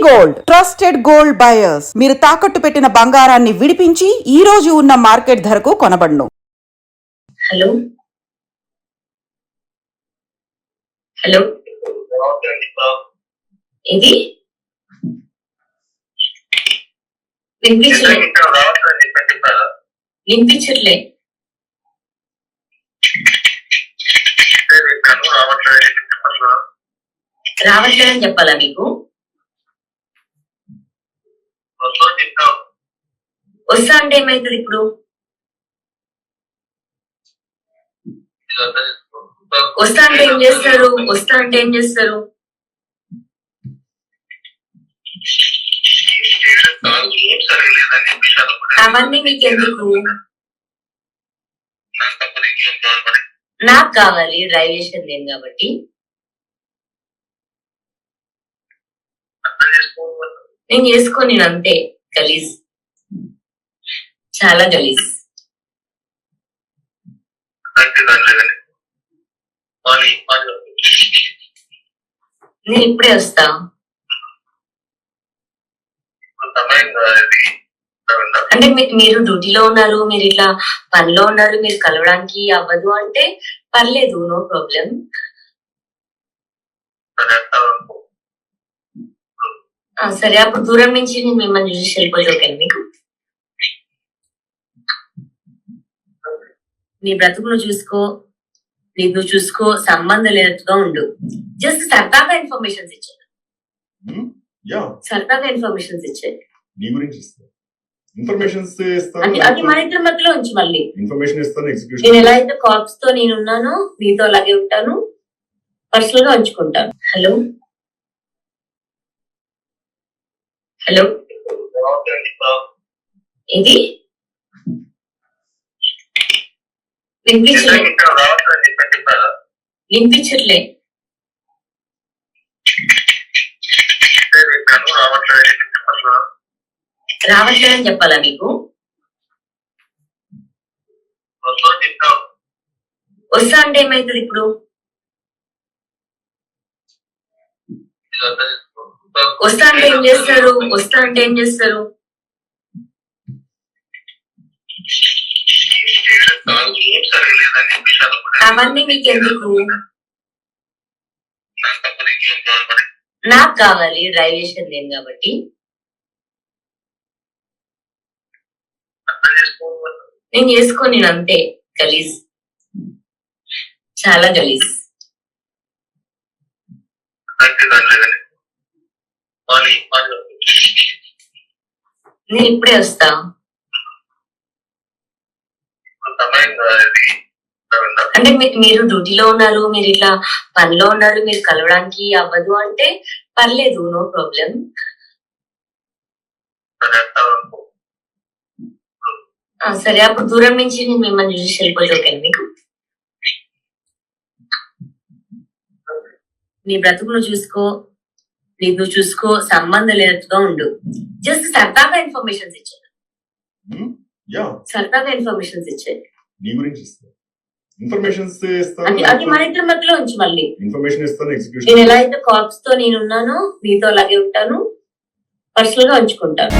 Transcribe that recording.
Gold trusted gold buyers. మీరు తాకట్టు పెట్టిన బంగారాన్ని విడిపించి ఈ రోజు ఉన్న మార్కెట్ ధరకు కొనబడును. హలో హలో ఇది వినిపించట్లే. రావట్లేదని చెప్పాలా మీకు? వస్తా అంటే ఏమైతుంది ఇప్పుడు? వస్తా అంటే ఏం చేస్తారు? అవన్నీ మీకు ఎందుకు? నాకు కావాలి, డ్రైవ్ చేసేది నేను కాబట్టి. నేను చేసుకోని అంతే. గలీజ్, చాలా గలీజ్. నేను ఇప్పుడే వస్తా. అంటే మీరు డ్యూటీలో ఉన్నారు, మీరు ఇట్లా పనిలో ఉన్నారు, మీరు కలవడానికి అవ్వదు అంటే పర్లేదు, నో ప్రాబ్లం. సరే, అప్పుడు దూరం నుంచి నేను మిమ్మల్ని చూసి వెళ్ళిపోతే ఓకే మీకు? నీ బ్రతుకును చూసుకో, నీకు చూసుకో, సంబంధం లేనట్టుగా ఉండు. జస్ట్ సరదాగా ఇన్ఫర్మేషన్స్ ఇచ్చాను. సరదాగా ఇన్ఫర్మేషన్స్ ఇచ్చాను. నీ గురించి అది మన ఇద్దరి మధ్యలో ఉంచి మళ్ళీ ఇన్ఫర్మేషన్ నేను ఎలా అయితే కార్ప్స్ తో నేను ఉన్నానో నీతో అలాగే ఉంటాను, పర్సనల్ గా ఉంచుకుంటాను. హలో హలో ఇది వినిపించట్లే. రావట్లేదని చెప్పాలా మీకు? వస్తా అంటే ఏమైతుంది ఇప్పుడు? వస్తా అంటే ఏం చేస్తారు? అవన్నీ మీకు ఎందుకు? నాకు కావాలి, డ్రైవ్ చేసేది నేను కాబట్టి. నేను చేసుకోని అంతే. గలీజ్, చాలా గలీజ్. నేను ఇప్పుడే వస్తా. అంటే మీరు డ్యూటీలో ఉన్నారు, మీరు ఇట్లా పనిలో ఉన్నారు, మీరు కలవడానికి అవ్వదు అంటే పర్లేదు, నో ప్రాబ్లం. సరే, అప్పుడు దూరం నుంచి నేను మిమ్మల్ని చూసి వెళ్ళిపోతే ఓకే మీకు? నీ బ్రతుకును చూసుకో, నీకు చూసుకో, సంబంధం లేనట్టుగా ఉండు. జస్ట్ సరదాగా ఇన్ఫర్మేషన్స్ ఇచ్చాను. నీ గురించి అది మన ఇద్దరి మధ్యలో ఉంచి మళ్ళీ నేను ఎలా అయితే కార్ప్స్ తో నేను ఉన్నానో నీతో అలాగే ఉంటాను, పర్సనల్ గా ఉంచుకుంటాను.